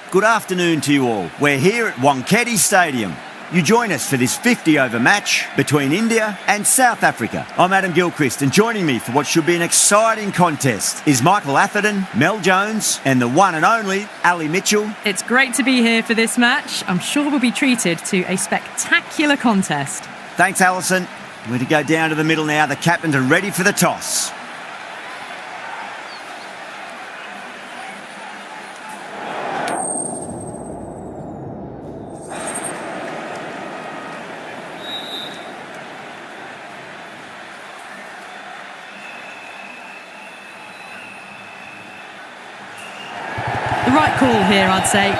Good afternoon to you all. We're here at Wankhede Stadium. You join us for this 50-over match between India and South Africa. I'm Adam Gilchrist, and joining me for what should be an exciting contest is Michael Atherton, Mel Jones and the one and only Ali Mitchell. It's great to be here for this match. I'm sure we'll be treated to a spectacular contest. Thanks, Alison. We're to go down to the middle now. The captains are ready for the toss. The right call here, I'd say.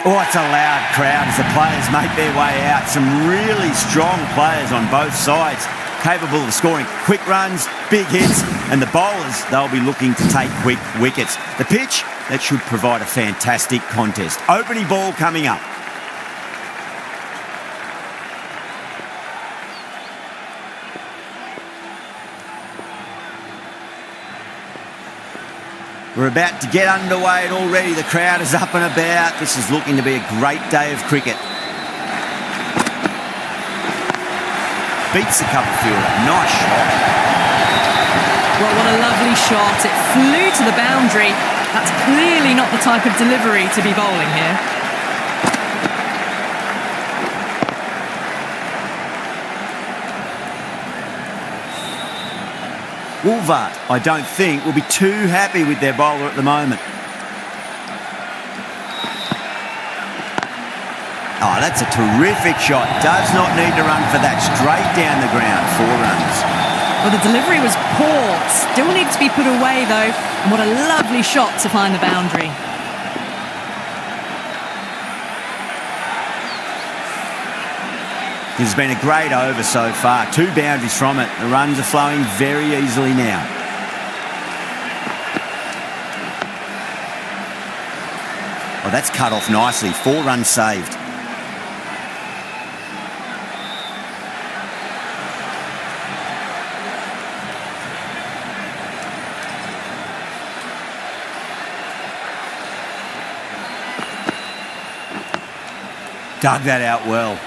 Oh, it's a loud crowd as the players make their way out. Some really strong players on both sides, capable of scoring quick runs, big hits, and the bowlers, they'll be looking to take quick wickets. The pitch, that should provide a fantastic contest. Opening ball coming up. We're about to get underway and already the crowd is up and about. This is looking to be a great day of cricket. Beats the cover fielder. Nice shot. Well, what a lovely shot. It flew to the boundary. That's clearly not the type of delivery to be bowling here. Woolvart, I don't think, will be too happy with their bowler at the moment. Oh, that's a terrific shot. Does not need to run for that. Straight down the ground. 4 runs. Well, the delivery was poor. Still needs to be put away, though. And what a lovely shot to find the boundary. This has been a great over so far. 2 boundaries from it. The runs are flowing very easily now. Oh, that's cut off nicely. 4 runs saved. Dug that out well.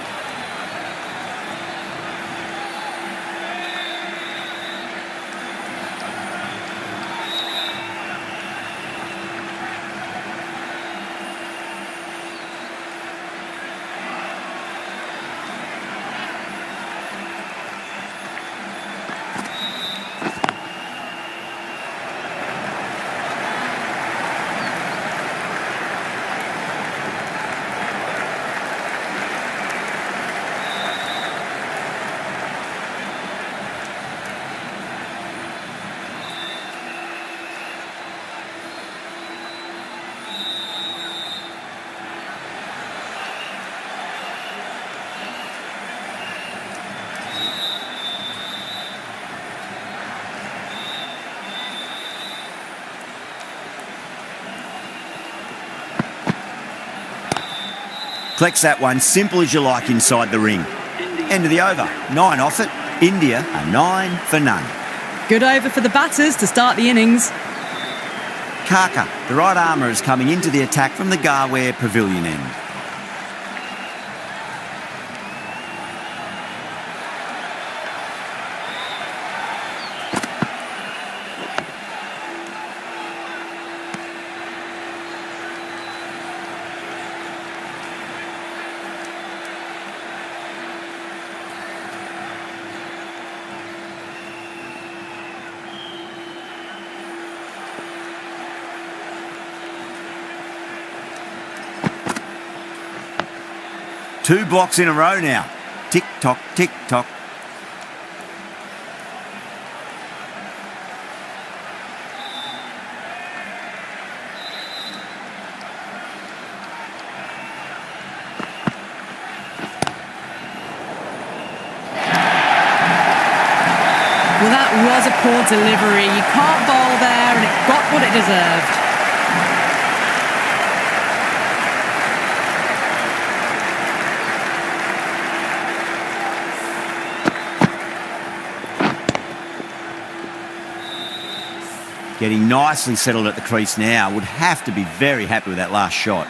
Collects that one, simple as you like inside the ring. End of the over. 9 off it. India are 9 for none. Good over for the batters to start the innings. Kaka, the right armour, is coming into the attack from the Garware Pavilion end. Two blocks in a row now. Tick-tock, tick-tock. Well, that was a poor delivery. You can't bowl there, and it got what it deserved. Getting nicely settled at the crease now. Would have to be very happy with that last shot.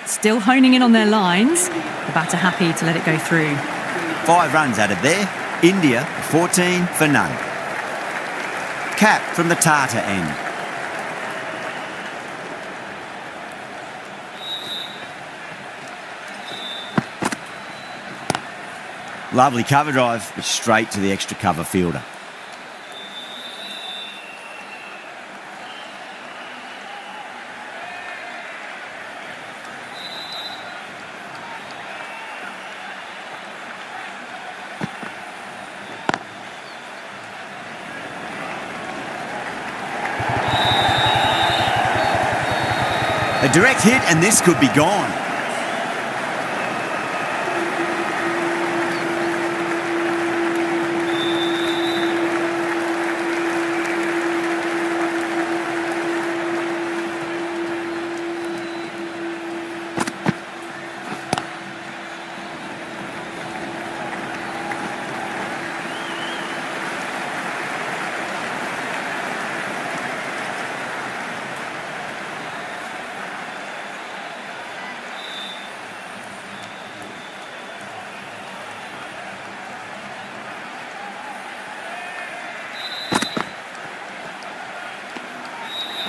Still honing in on their lines. The batter happy to let it go through. 5 runs added there. India 14 for none. Cap from the Tata end. Lovely cover drive, but straight to the extra cover fielder. A direct hit and this could be gone.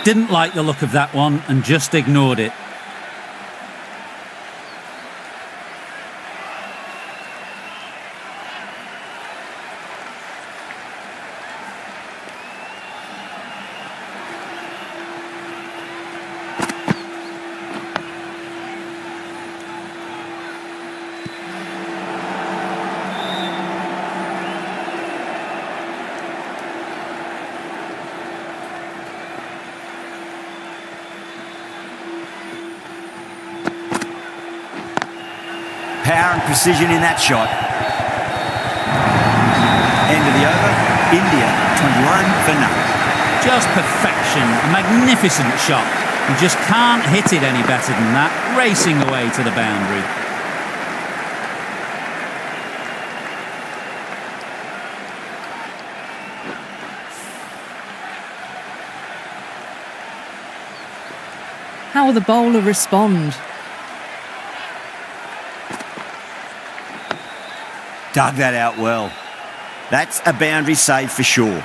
Didn't like the look of that one and just ignored it. Power and precision in that shot. End of the over. India 21 for none. Just perfection, a magnificent shot. You just can't hit it any better than that, racing away to the boundary. How will the bowler respond? Dug that out well. That's a boundary save for sure.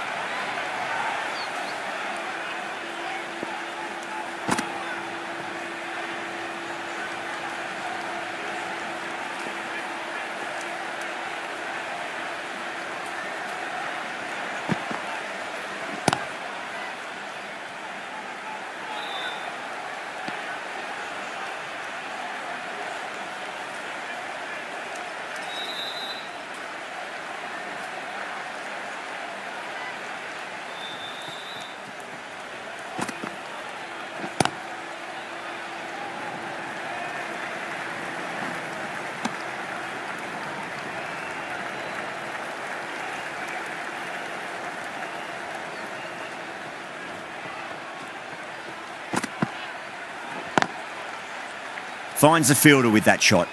Finds the fielder with that shot.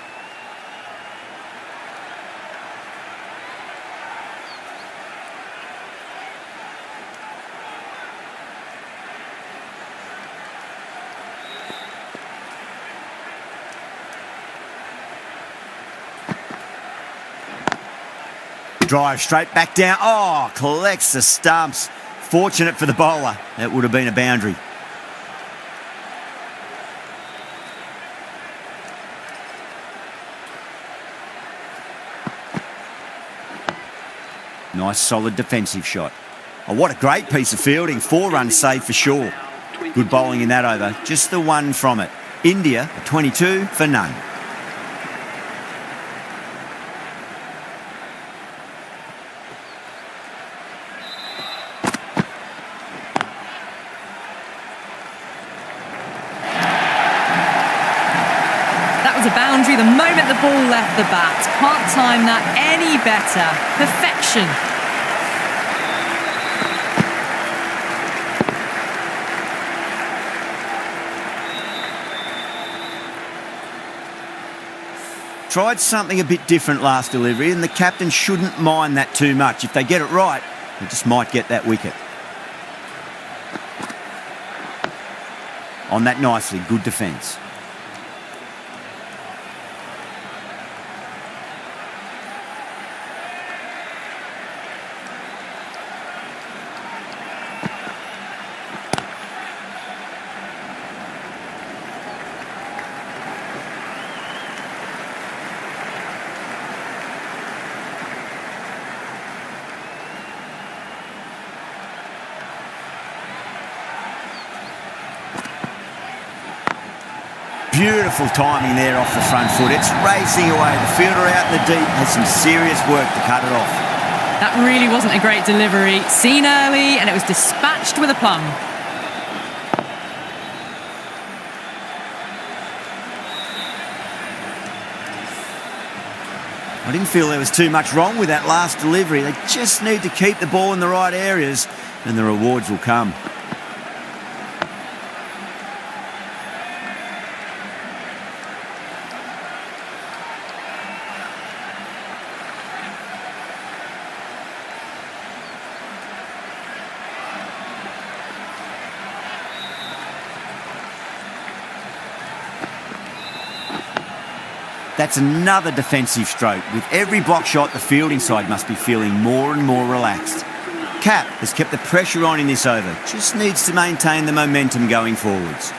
Drive straight back down. Oh, collects the stumps. Fortunate for the bowler. That would have been a boundary. Nice solid defensive shot. Oh, what a great piece of fielding. 4 runs saved for sure. Good bowling in that over. Just the one from it. India, 22 for none. That was a boundary the moment the ball left the bat. Can't time that any better. Perfection. Tried something a bit different last delivery, and the captain shouldn't mind that too much. If they get it right, they just might get that wicket. On that nicely, good defence. Beautiful timing there off the front foot. It's racing away. The fielder out in the deep has some serious work to cut it off. That really wasn't a great delivery. Seen early, and it was dispatched with a plum. I didn't feel there was too much wrong with that last delivery. They just need to keep the ball in the right areas, and the rewards will come. That's another defensive stroke. With every block shot, the fielding side must be feeling more and more relaxed. Cap has kept the pressure on in this over. Just needs to maintain the momentum going forwards.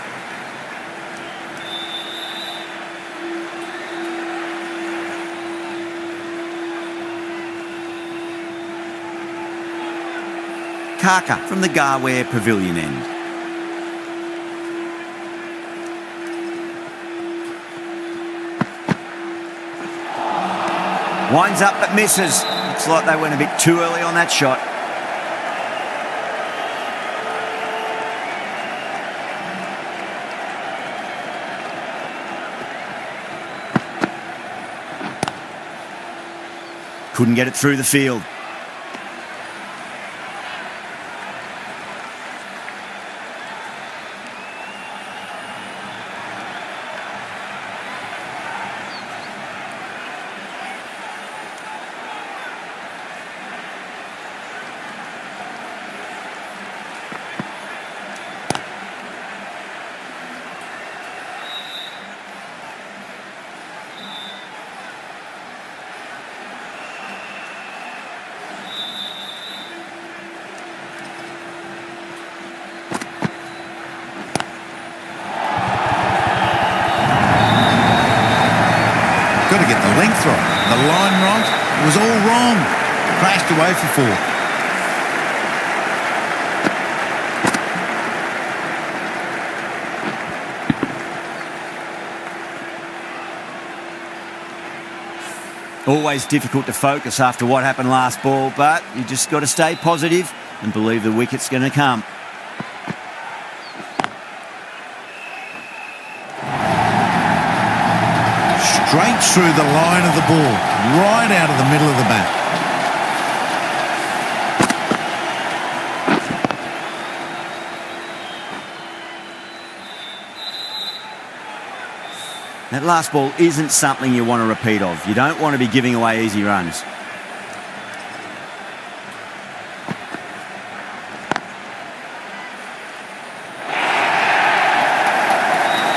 Kaka from the Garware Pavilion end. Winds up but misses. Looks like they went a bit too early on that shot. Couldn't get it through the field. Got to get the length right, the line right. It was all wrong. Crashed away for 4. Always difficult to focus after what happened last ball, but you just got to stay positive and believe the wicket's going to come. Straight through the line of the ball, right out of the middle of the bat. That last ball isn't something you want to repeat of. You don't want to be giving away easy runs.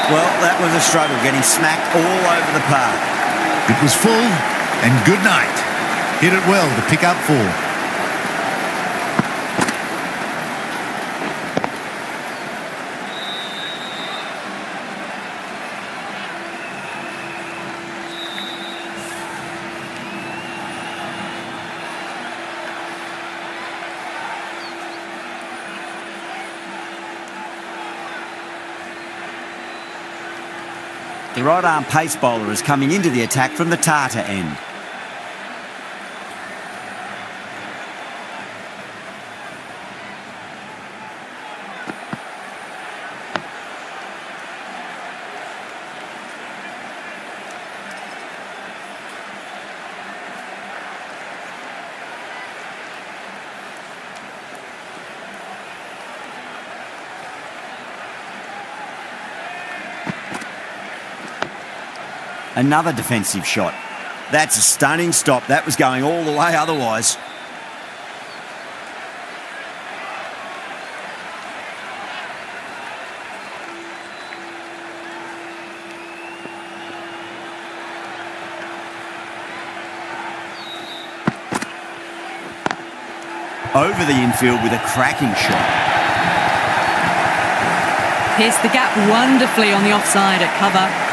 Well, that was a struggle, getting smacked all over the park. It was full, and good night. Hit it well to pick up 4. The right-arm pace bowler is coming into the attack from the Tata end. Another defensive shot. That's a stunning stop. That was going all the way otherwise. Over the infield with a cracking shot. Pierced the gap wonderfully on the offside at cover.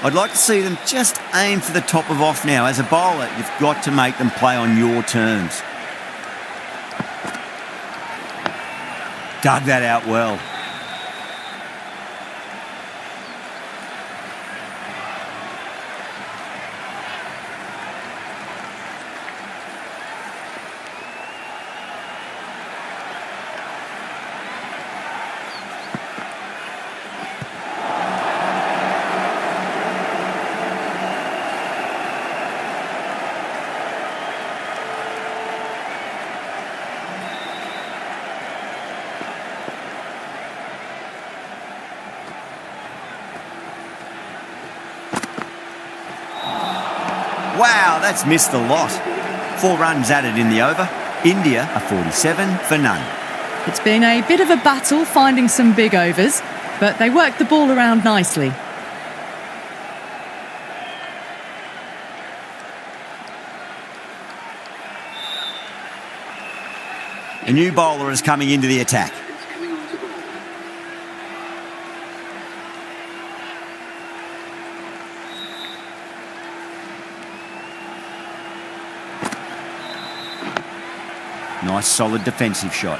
I'd like to see them just aim for the top of off now. As a bowler, you've got to make them play on your terms. Dug that out well. Wow, that's missed the lot. 4 runs added in the over. India are 47 for none. It's been a bit of a battle finding some big overs, but they worked the ball around nicely. A new bowler is coming into the attack. Nice solid defensive shot.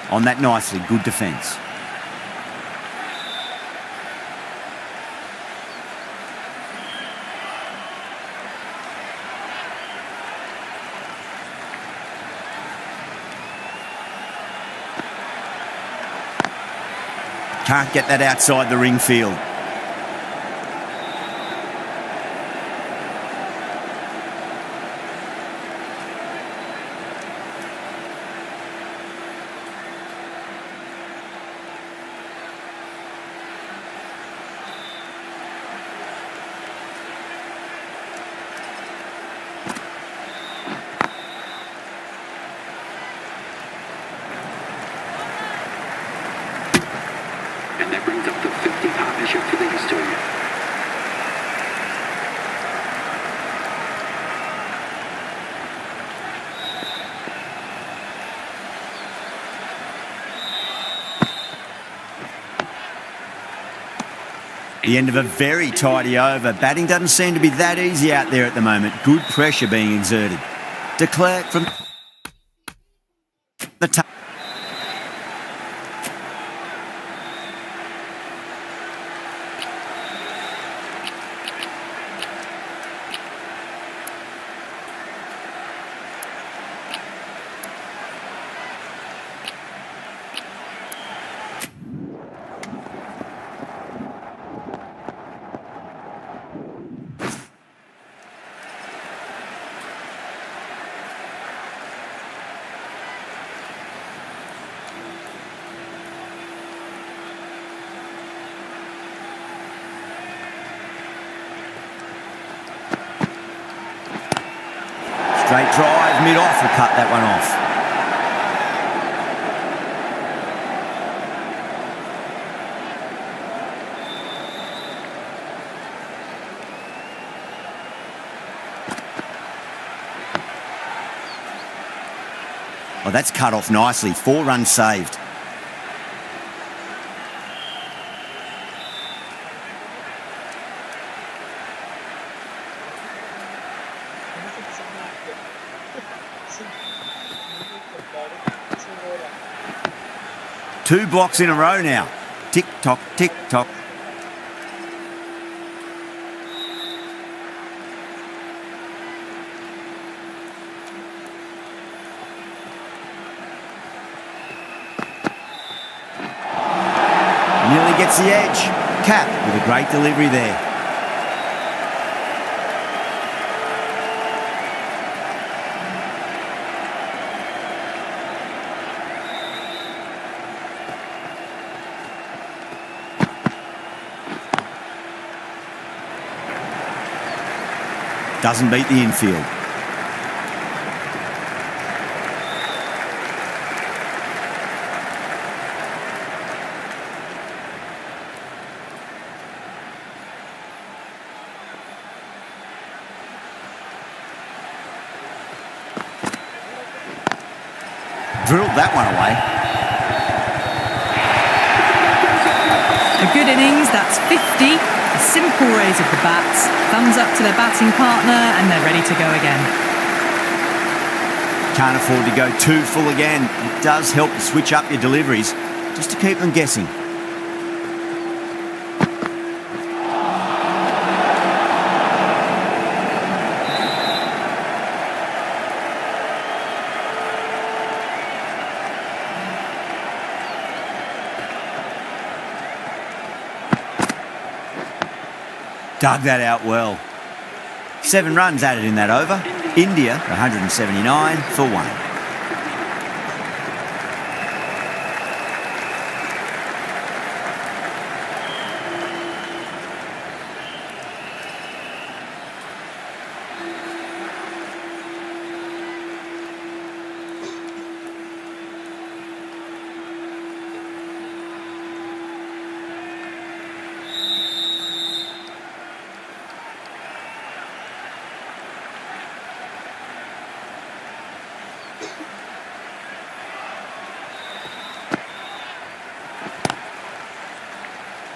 On that nicely, good defence. Can't get that outside the ring field. And that brings up the 50 partnership for these two. The end of a very tidy over. Batting doesn't seem to be that easy out there at the moment. Good pressure being exerted. Declare from the top. Straight drive, mid-off will cut that one off. Oh, that's cut off nicely. 4 runs saved. Two blocks in a row now. Tick-tock, tick-tock. Nearly gets the edge. Cap with a great delivery there. Doesn't beat the infield. Drilled that one away. A good innings, that's 50. A simple raise of the bats. Thumbs up to their batting partner and they're ready to go again. Can't afford to go too full again. It does help to switch up your deliveries just to keep them guessing. Dug that out well. 7 runs added in that over. India, 179 for 1.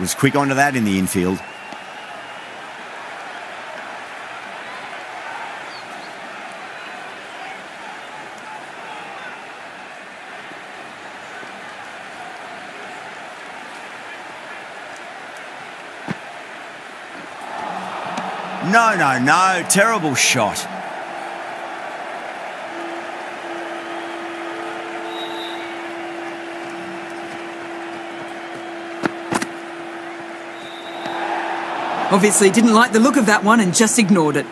Was quick onto that in the infield. No. Terrible shot. Obviously didn't like the look of that one and just ignored it.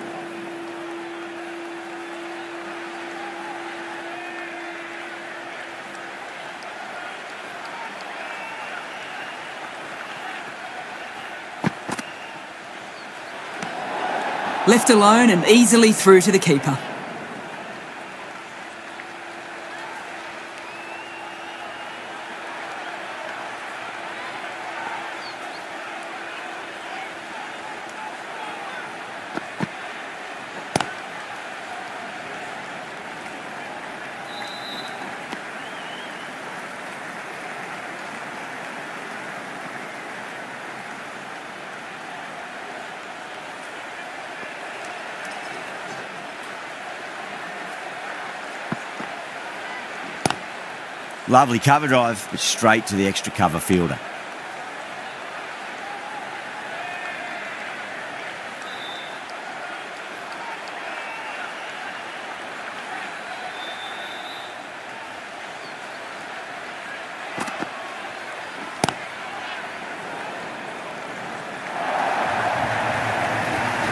Left alone and easily through to the keeper. Lovely cover drive, but straight to the extra cover fielder.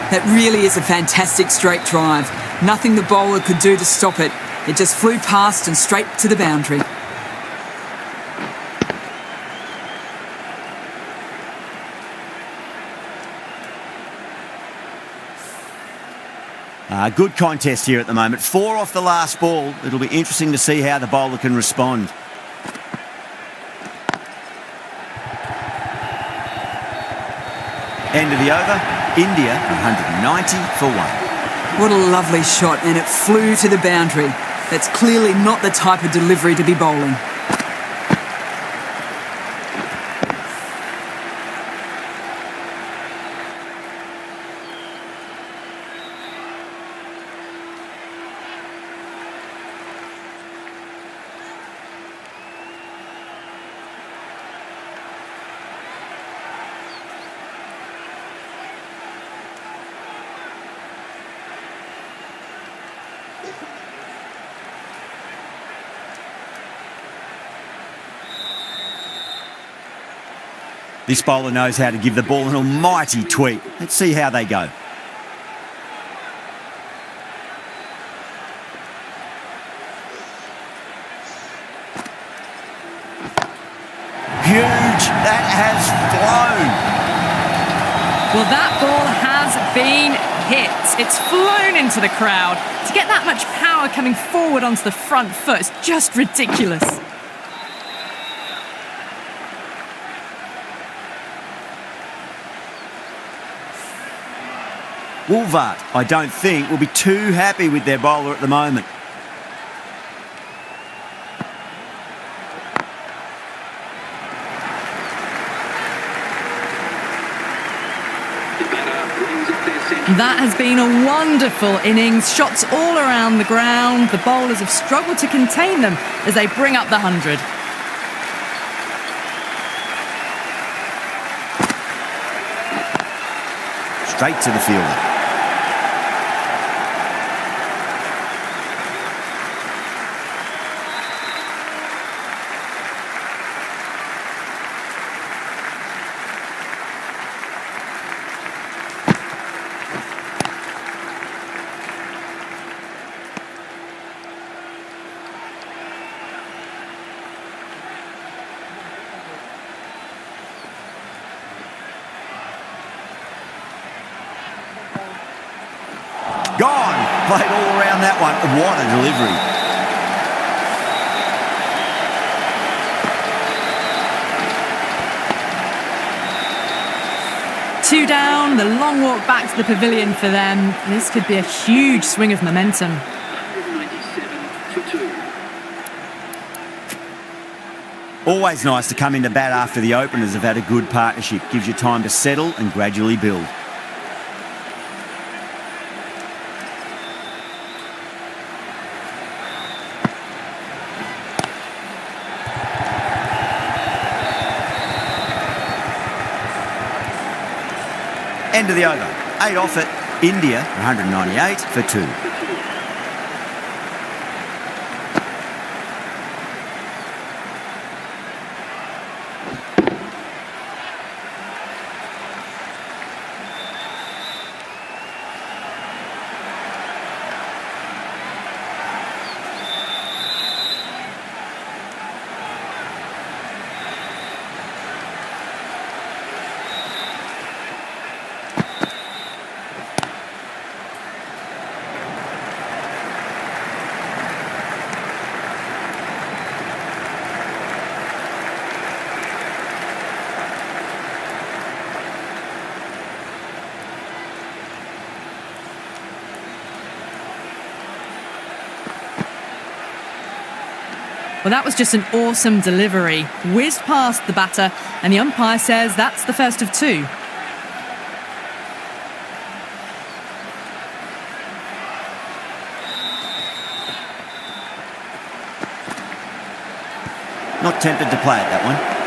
That really is a fantastic straight drive. Nothing the bowler could do to stop it. It just flew past and straight to the boundary. Good contest here at the moment. 4 off the last ball. It'll be interesting to see how the bowler can respond. End of the over. India 190 for 1. What a lovely shot, and it flew to the boundary. That's clearly not the type of delivery to be bowling. This bowler knows how to give the ball an almighty tweak. Let's see how they go. Huge. That has flown. Well, that ball has been hit. It's flown into the crowd. To get that much power coming forward onto the front foot is just ridiculous. Woolvart, I don't think, will be too happy with their bowler at the moment. That has been a wonderful innings. Shots all around the ground. The bowlers have struggled to contain them as they bring up the 100. Straight to the fielder. Gone. Played all around that one. What a delivery. Two down, the long walk back to the pavilion for them. This could be a huge swing of momentum. 197 for 2. Always nice to come into bat after the openers have had a good partnership. Gives you time to settle and gradually build. End of the over. 8 off it. India 198 for 2. Well, that was just an awesome delivery. Whizzed past the batter, and the umpire says that's the first of 2. Not tempted to play it, that one.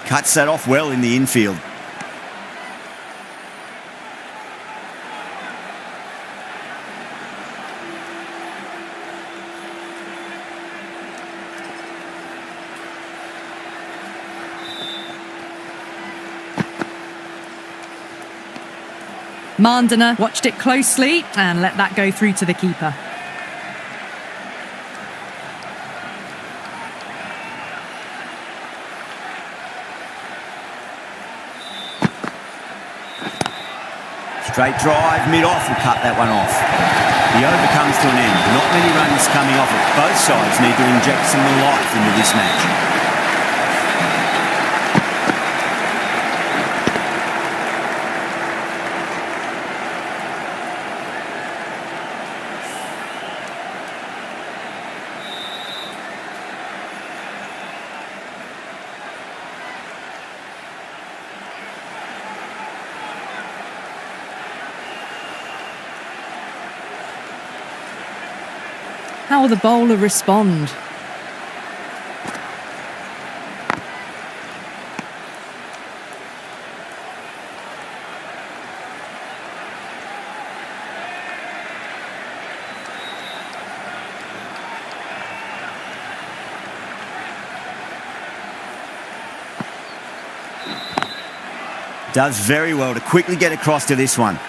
Cuts that off well in the infield. Mandana watched it closely and let that go through to the keeper. Straight drive, mid-off will cut that one off. The over comes to an end. Not many runs coming off it. Both sides need to inject some life into this match. How will the bowler respond? Does very well to quickly get across to this one.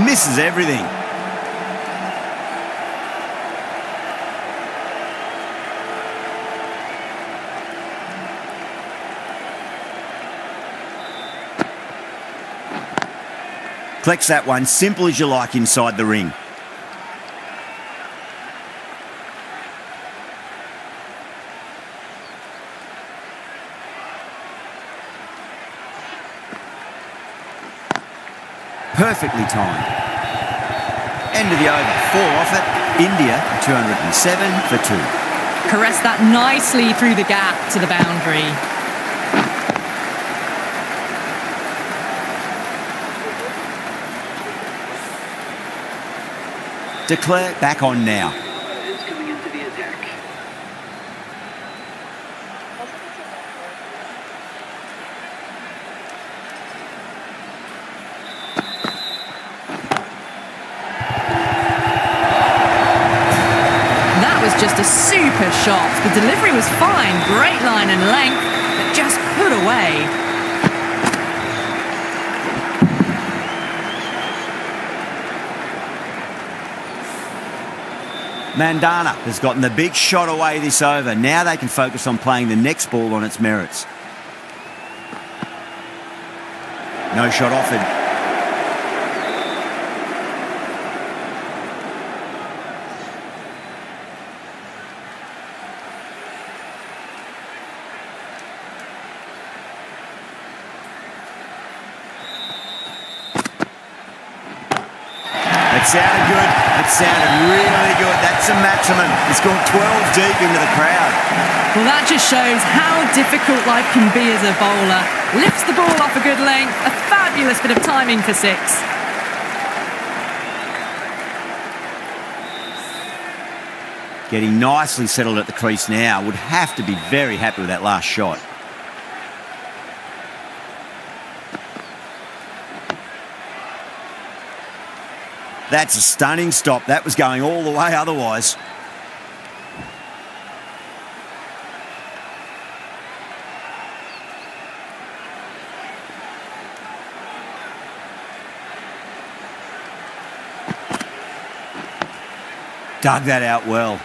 Misses everything. Collects that one, simple as you like inside the ring. Perfectly timed. End of the over. 4 off it. India 207 for 2. Caressed that nicely through the gap to the boundary. Declare back on now. Is coming into the attack. That was just a super shot. The delivery was fine, great line and length, but just put away. Mandana has gotten the big shot away this over. Now they can focus on playing the next ball on its merits. No shot offered. It sounded good. It sounded really good. That's a maximum. It's gone 12 deep into the crowd. Well, that just shows how difficult life can be as a bowler. Lifts the ball off a good length. A fabulous bit of timing for 6. Getting nicely settled at the crease now. Would have to be very happy with that last shot. That's a stunning stop. That was going all the way otherwise. Dug that out well.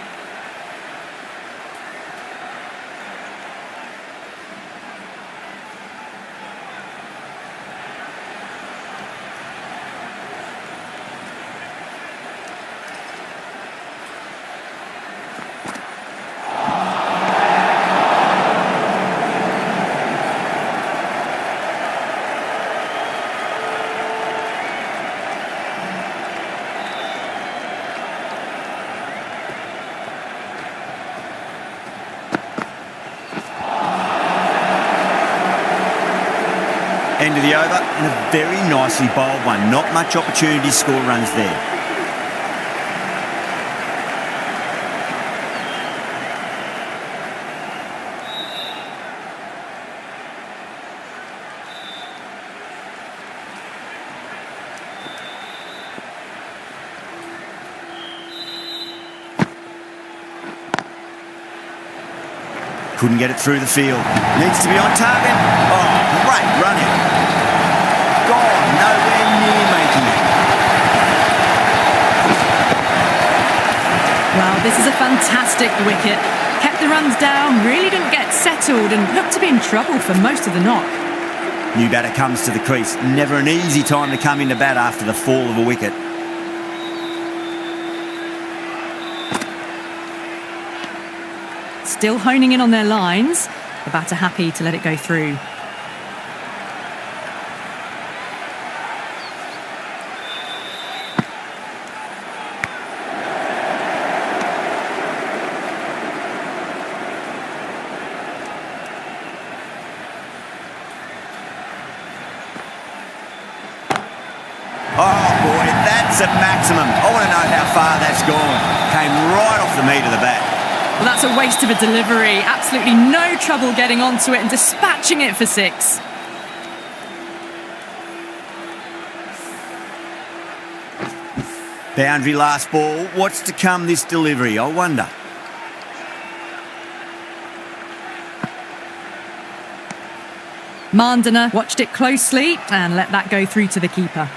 End of the over, and a very nicely bowled one. Not much opportunity to score runs there. Couldn't get it through the field. Needs to be on target. Oh, great running. Gone, nowhere near making it. Well, this is a fantastic wicket. Kept the runs down, really didn't get settled and looked to be in trouble for most of the knock. New batter comes to the crease. Never an easy time to come into bat after the fall of a wicket. Still honing in on their lines. The batter happy to let it go through. Oh boy, that's a maximum. I want to know how far that's gone. Came right off the meat of the bat. Well, that's a waste of a delivery. Absolutely no trouble getting onto it and dispatching it for 6. Boundary last ball. What's to come this delivery, I wonder. Mandana watched it closely and let that go through to the keeper.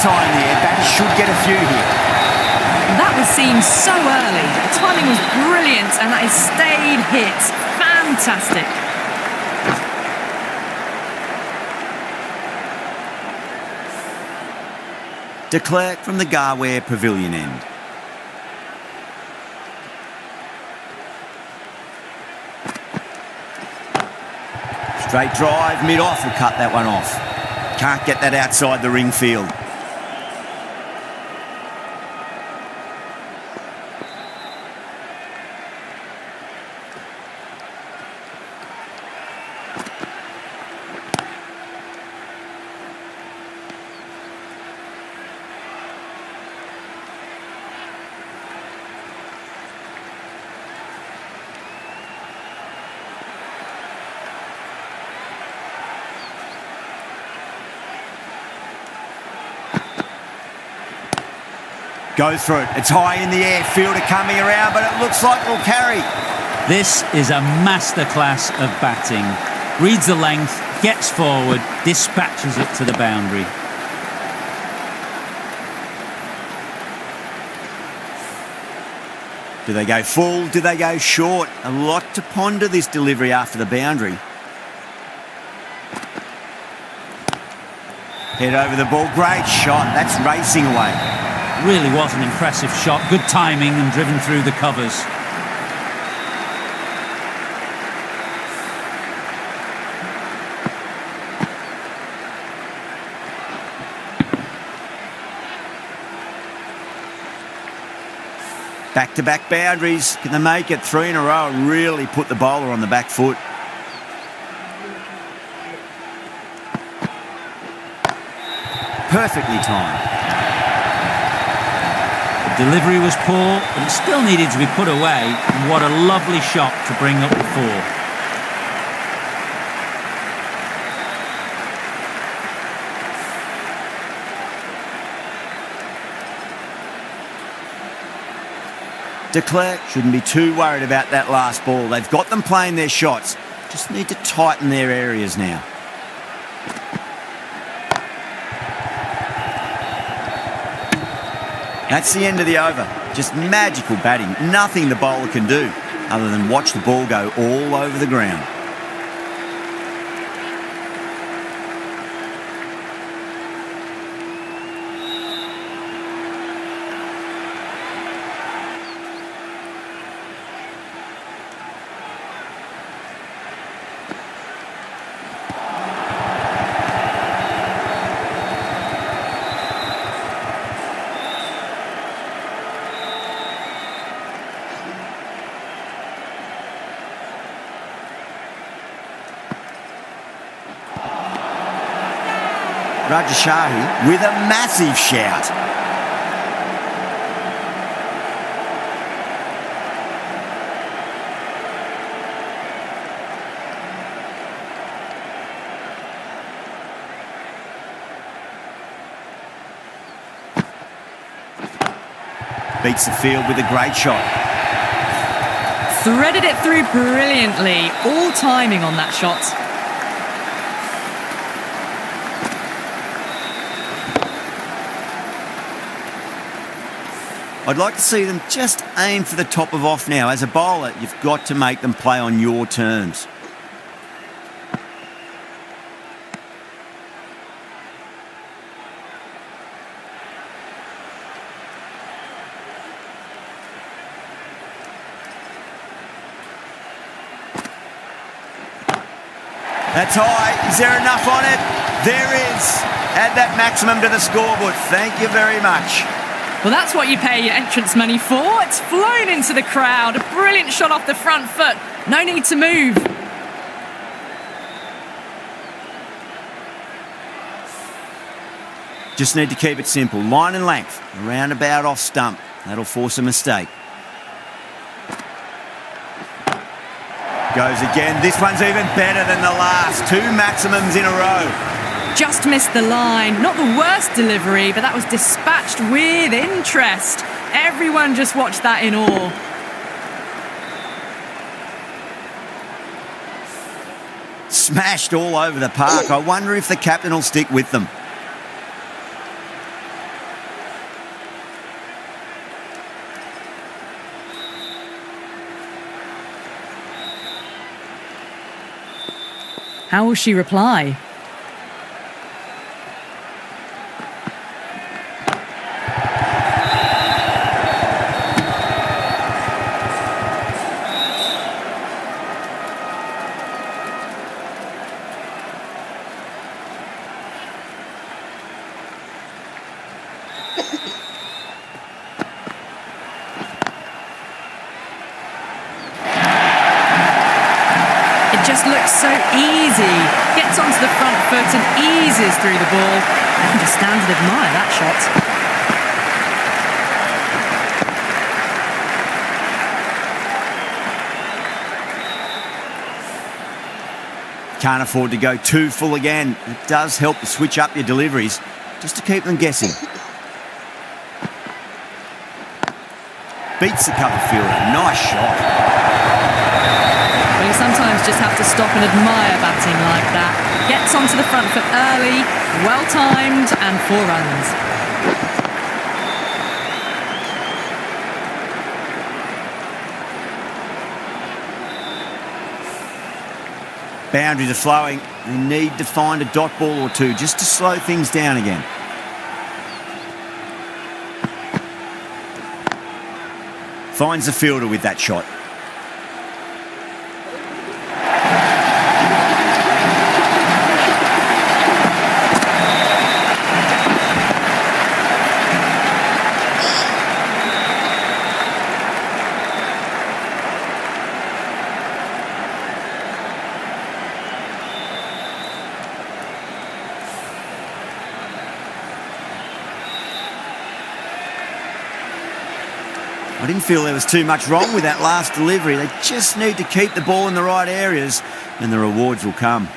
High in the air, batters should get a few here. That was seen so early. The timing was brilliant and that is stayed hit. Fantastic. De Klerk from the Garware Pavilion end. Straight drive, mid-off will cut that one off. Can't get that outside the ring field. Goes through it. It's high in the air. Fielder coming around, but it looks like it'll carry. This is a masterclass of batting. Reads the length, gets forward, dispatches it to the boundary. Do they go full? Do they go short? A lot to ponder this delivery after the boundary. Head over the ball. Great shot. That's racing away. Really was an impressive shot. Good timing and driven through the covers. Back-to-back boundaries. Can they make it 3 in a row and really put the bowler on the back foot? Perfectly timed. Delivery was poor, but it still needed to be put away. And what a lovely shot to bring up the 4. De Klerk shouldn't be too worried about that last ball. They've got them playing their shots. Just need to tighten their areas now. That's the end of the over. Just magical batting. Nothing the bowler can do other than watch the ball go all over the ground. Rajashahi with a massive shout. Beats the field with a great shot. Threaded it through brilliantly. All timing on that shot. I'd like to see them just aim for the top of off now. As a bowler, you've got to make them play on your terms. That's high. Is there enough on it? There is. Add that maximum to the scoreboard. Thank you very much. Well, that's what you pay your entrance money for. It's flown into the crowd. A brilliant shot off the front foot. No need to move. Just need to keep it simple. Line and length. Around about off stump. That'll force a mistake. Goes again. This one's even better than the last. 2 maximums in a row. Just missed the line. Not the worst delivery, but that was dispatched with interest. Everyone just watched that in awe. Smashed all over the park. I wonder if the captain will stick with them. How will she reply? Just looks so easy. Gets onto the front foot and eases through the ball. I can just stand and admire that shot. Can't afford to go too full again. It does help to switch up your deliveries, just to keep them guessing. Beats the cover fielder. Nice shot. Well, you sometimes just have to stop and admire batting like that. Gets onto the front foot early, well timed, and 4 runs. Boundaries are flowing. They need to find a dot ball or two just to slow things down again. Finds the fielder with that shot. I didn't feel there was too much wrong with that last delivery. They just need to keep the ball in the right areas and the rewards will come.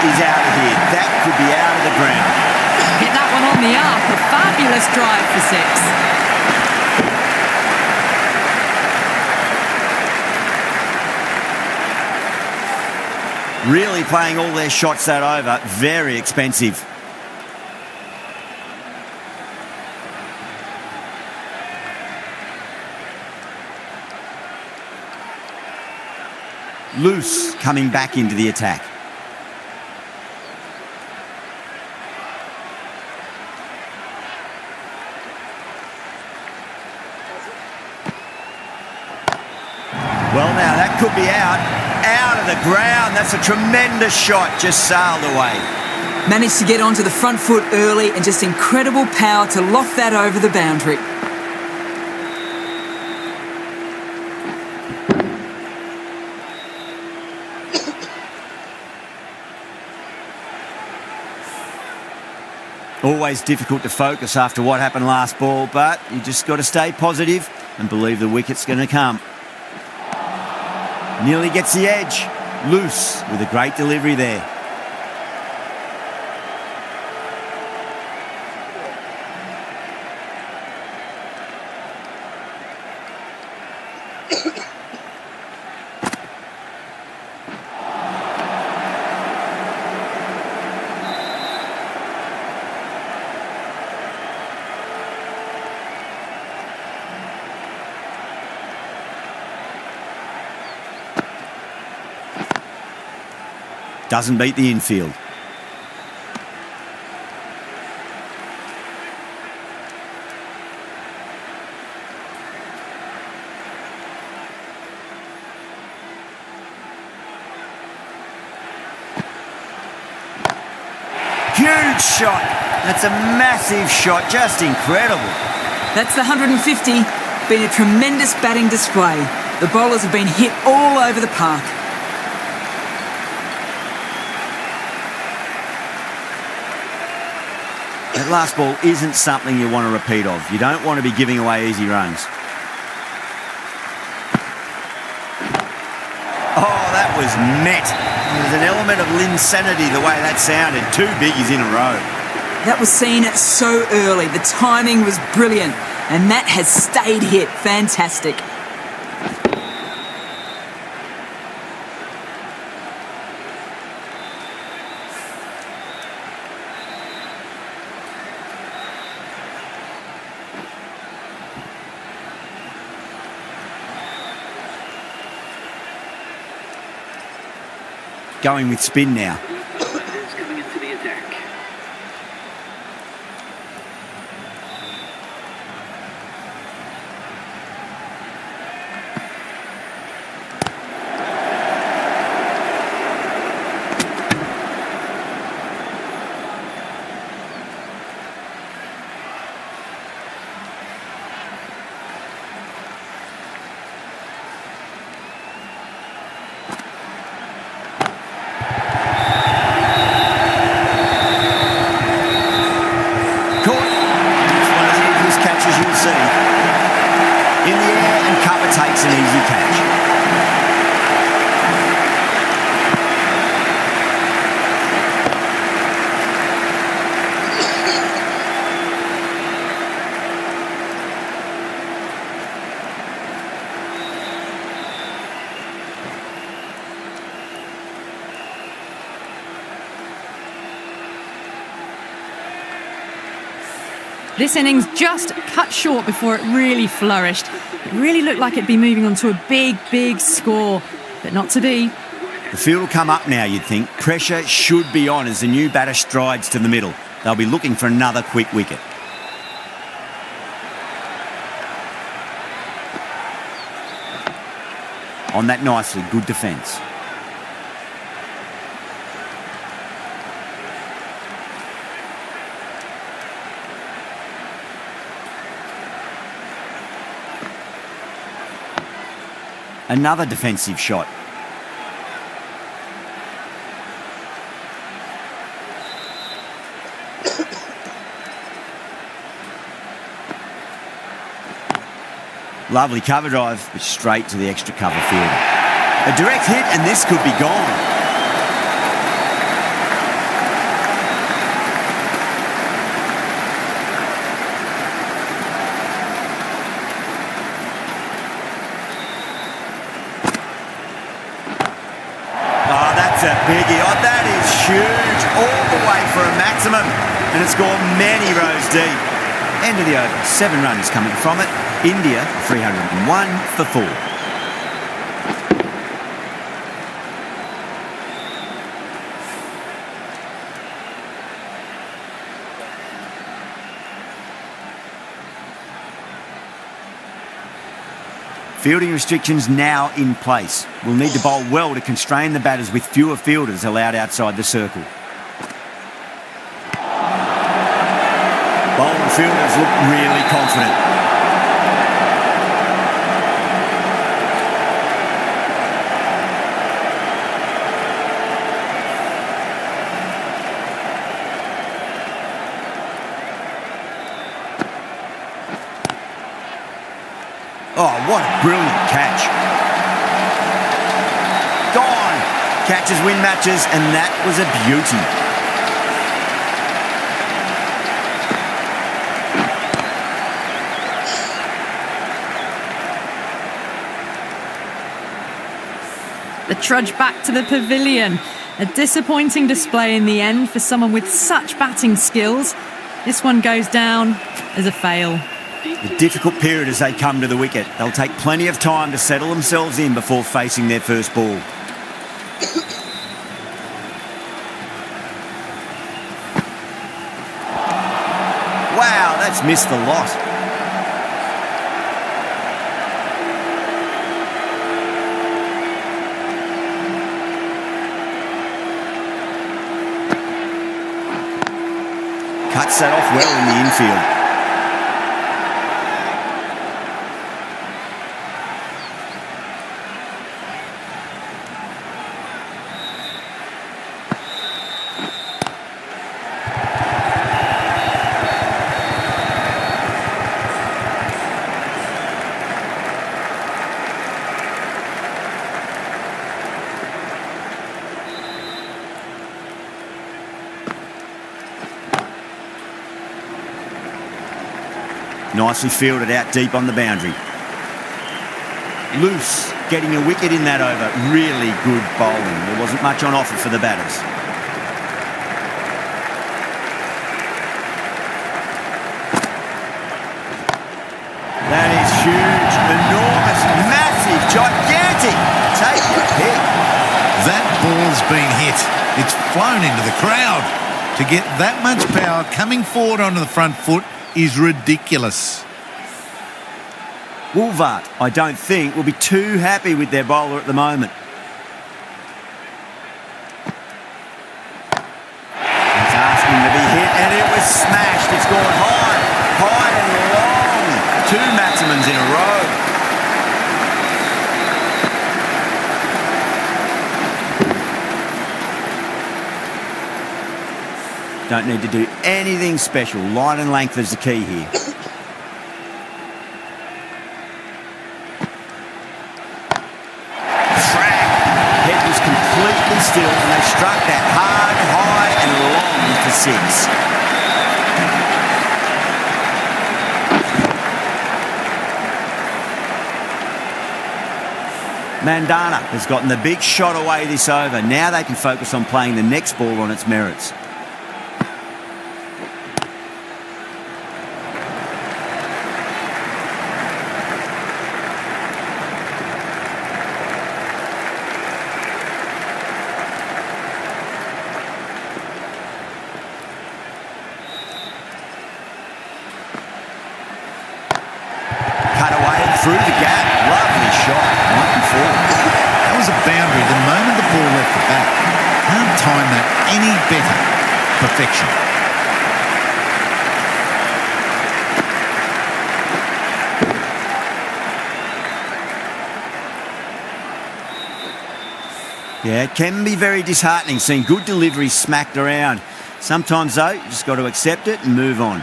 Is out of here. That could be out of the ground. Hit that one on the up. A fabulous drive for 6. Really playing all their shots that over. Very expensive. Loose coming back into the attack. Well, now that could be out of the ground. That's a tremendous shot, just sailed away. Managed to get onto the front foot early and just incredible power to loft that over the boundary. Always difficult to focus after what happened last ball, but you just got to stay positive and believe the wicket's going to come. Nearly gets the edge. Loose with a great delivery there. Doesn't beat the infield. Huge shot. That's a massive shot. Just incredible. That's the 150. Been a tremendous batting display. The bowlers have been hit all over the park. That last ball isn't something you want to repeat of. You don't want to be giving away easy runs. Oh, that was met. There's an element of insanity the way that sounded. 2 biggies in a row. That was seen so early. The timing was brilliant. And that has stayed hit. Fantastic. Going with spin now. Is coming into the attack. In the air and cover takes an easy catch. This innings just cut short before it really flourished. It really looked like it'd be moving on to a big, big score, but not to be. The field will come up now, you'd think. Pressure should be on as the new batter strides to the middle. They'll be looking for another quick wicket. On that nicely, good defence. Another defensive shot. Lovely cover drive, but straight to the extra cover field. A direct hit and this could be gone. Oh, that's a biggie. Oh, that is huge. All the way for a maximum. And it's gone many rows deep. End of the over. 7 runs coming from it. India 301 for 4. Fielding restrictions now in place. We'll need to bowl well to constrain the batters with fewer fielders allowed outside the circle. Bowling fielders look really confident. Oh, what a brilliant catch. Gone. Catches win matches, and that was a beauty. The trudge back to the pavilion. A disappointing display in the end for someone with such batting skills. This one goes down as a fail. A difficult period as they come to the wicket. They'll take plenty of time to settle themselves in before facing their first ball. Wow, that's missed the lot. Cuts that off well in the infield. Nicely fielded out deep on the boundary. Loose, getting a wicket in that over. Really good bowling. There wasn't much on offer for the batters. That is huge, enormous, massive, gigantic. Take a hit. That ball's been hit. It's flown into the crowd. To get that much power coming forward onto the front foot is ridiculous. Woolvart, I don't think, will be too happy with their bowler at the moment. He's asking to be hit, and it was smashed. It's gone high, high and long. 2 maximums in a row. Don't need to do anything special. Line and length is the key here. Head was completely still, and they struck that hard, high and long for 6. Mandana has gotten the big shot away this over. Now they can focus on playing the next ball on its merits. Cut away through the gap. Lovely shot. 94. That was a boundary the moment the ball left the bat. Can't time that any better. Perfection. Yeah, it can be very disheartening seeing good deliveries smacked around. Sometimes, though, you just got to accept it and move on.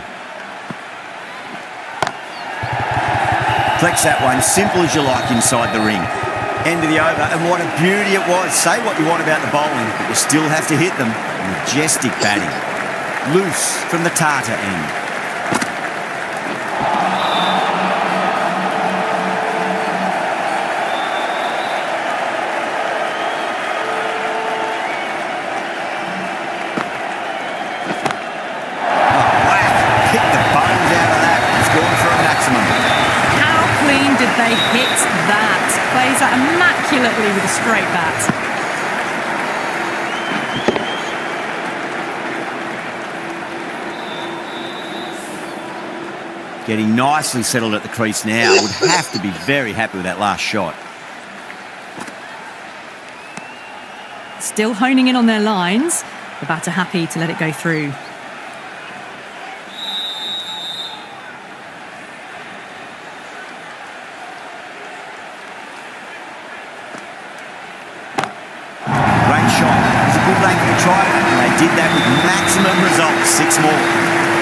Flex that one, simple as you like inside the ring. End of the over, and what a beauty it was. Say what you want about the bowling, but you still have to hit them. Majestic batting. Loose from the Tata end. Did they hit that? Plays that immaculately with a straight bat. Getting nicely settled at the crease now. Would have to be very happy with that last shot. Still honing in on their lines. The batter happy to let it go through. And they did that with maximum results. 6 more.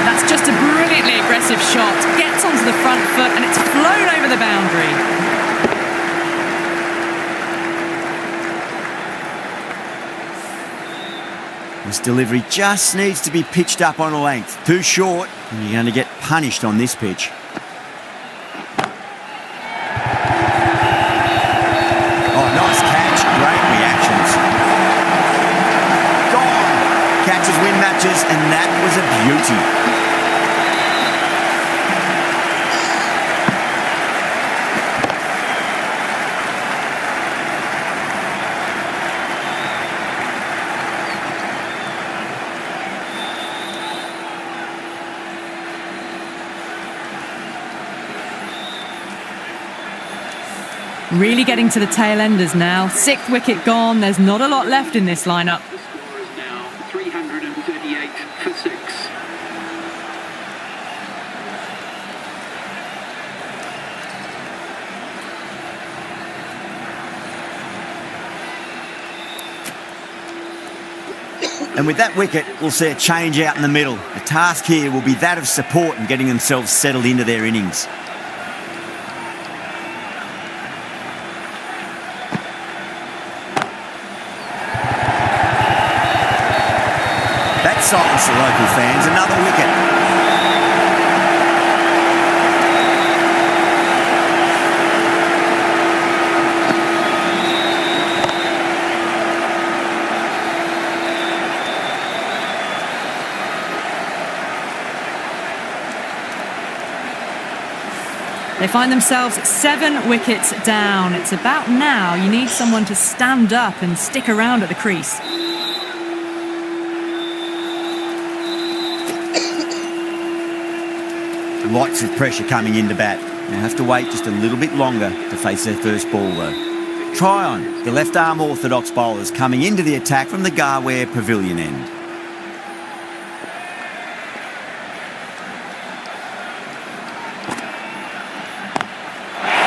That's just a brilliantly aggressive shot. Gets onto the front foot and it's flown over the boundary. delivery just needs to be pitched up on a length. Too short, and you're going to get punished on this pitch. Oh, nice catch. Great reactions. Gone. Catches win matches, and that was a beauty. Really getting to the tail enders now. 6th wicket gone. There's not a lot left in this lineup. The score is now 338 for 6. And with that wicket, we'll see a change out in the middle. The task here will be that of support and getting themselves settled into their innings. That silenced the local fans. Another wicket. They find themselves 7 wickets down. It's about now you need someone to stand up and stick around at the crease. Lots of pressure coming into bat. They'll have to wait just a little bit longer to face their first ball though. Try on, the left arm orthodox bowlers coming into the attack from the Garware Pavilion end.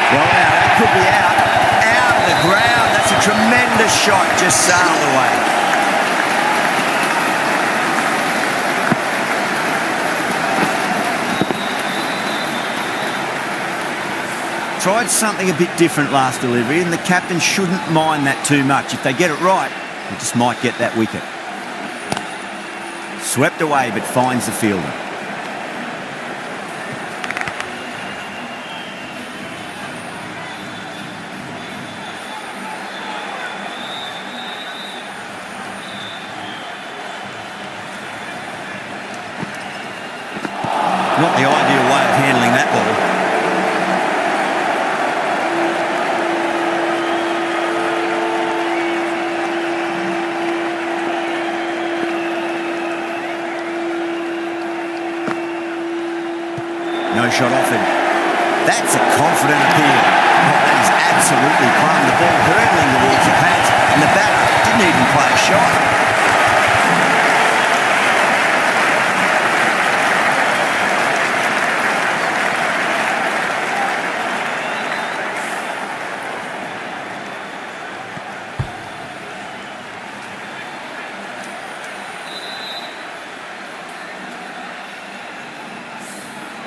Well now, that could be out of the ground. That's a tremendous shot, just sailed away. Tried something a bit different last delivery, and the captain shouldn't mind that too much. If they get it right, they just might get that wicket. Swept away, but finds the fielder. Not the ideal way of handling that ball. No shot offered. That's a confident appeal. Oh, that is absolutely plumb. The ball hurtling towards the pads, and the batter didn't even play a shot.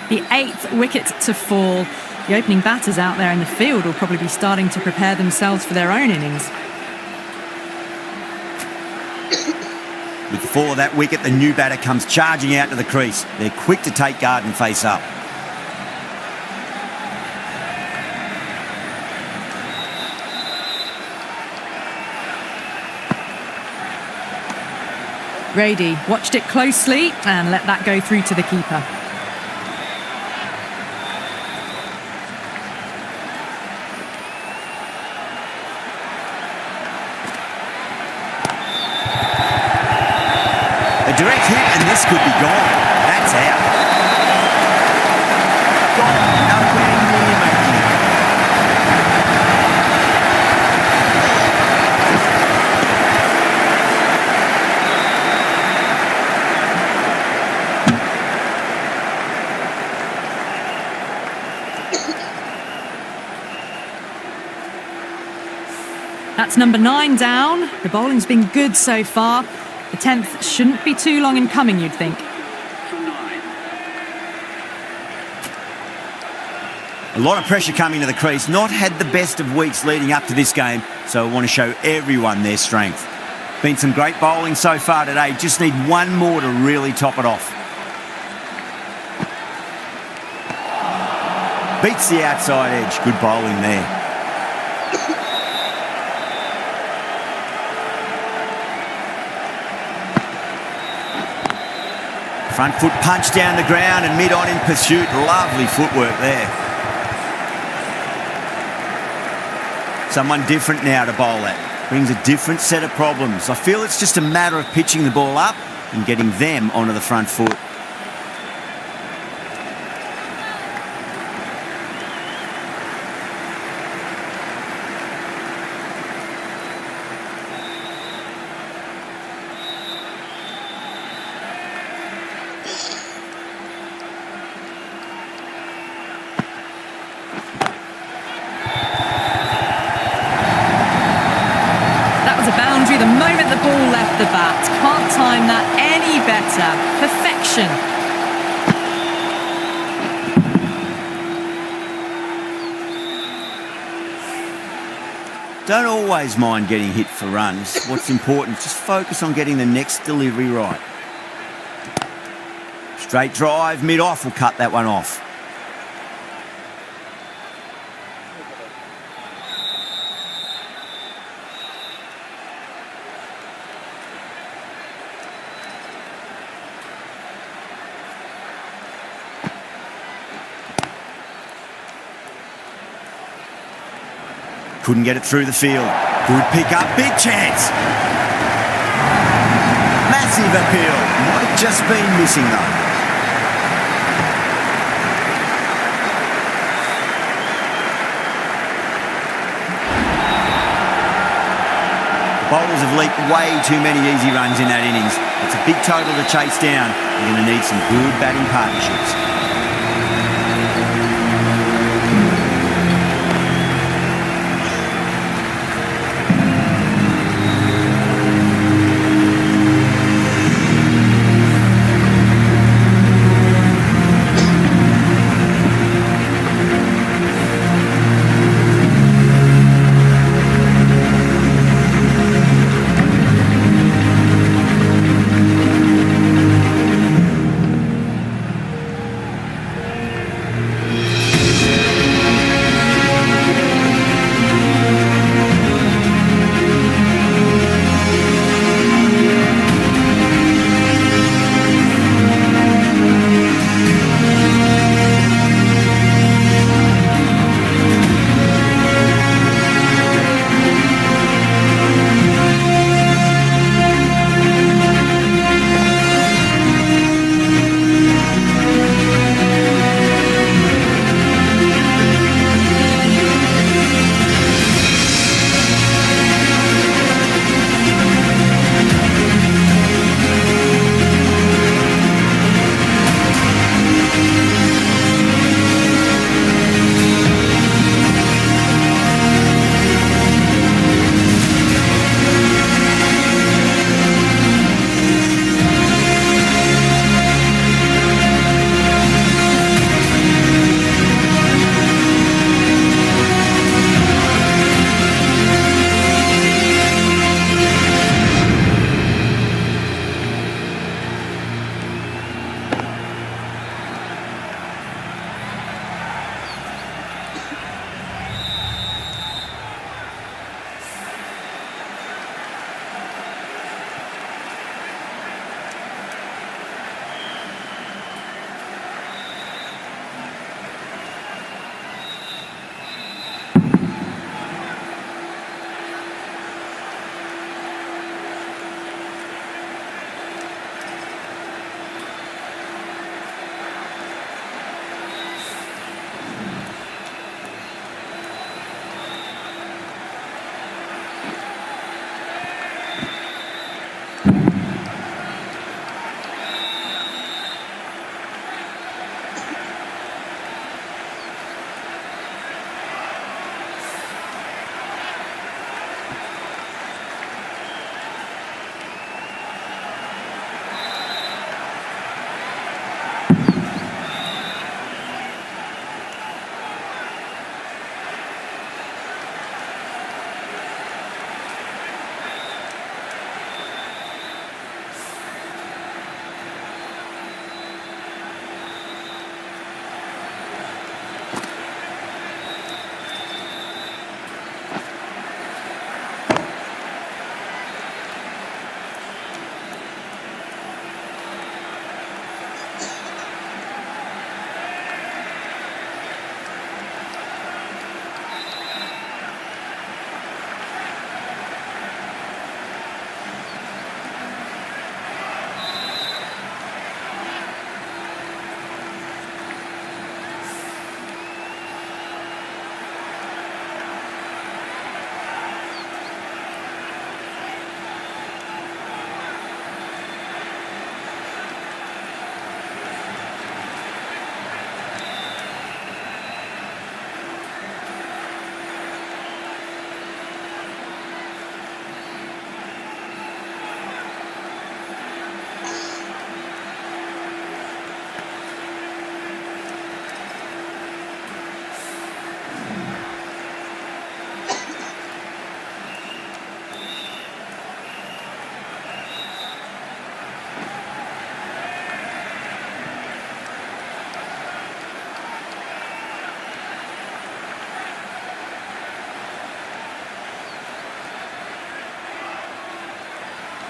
The 8th wicket to fall. The opening batters out there in the field will probably be starting to prepare themselves for their own innings. With the fall of that wicket, the new batter comes charging out to the crease. They're quick to take guard and face up. Grady watched it closely and let that go through to the keeper. A direct hit, and this could be gone. That's out. Gone. Nowhere near making it. That's number 9 down. The bowling's been good so far. The 10th shouldn't be too long in coming, you'd think. For 9. A lot of pressure coming to the crease. Not had the best of weeks leading up to this game, so I want to show everyone their strength. Been some great bowling so far today. Just need one more to really top it off. Beats the outside edge. Good bowling there. Front foot punch down the ground and mid-on in pursuit. Lovely footwork there. Someone different now to bowl at. Brings a different set of problems. I feel it's just a matter of pitching the ball up and getting them onto the front foot. The moment the ball left the bat. Can't time that any better. Perfection. Don't always mind getting hit for runs. What's important, just focus on getting the next delivery right. Straight drive, mid-off will cut that one off. Couldn't get it through the field. Good pick up, big chance. Massive appeal. Might have just been missing though. The bowlers have leaked way too many easy runs in that innings. It's a big total to chase down. You're going to need some good batting partnerships.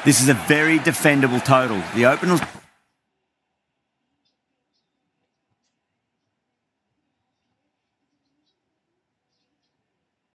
This is a very defendable total. The openers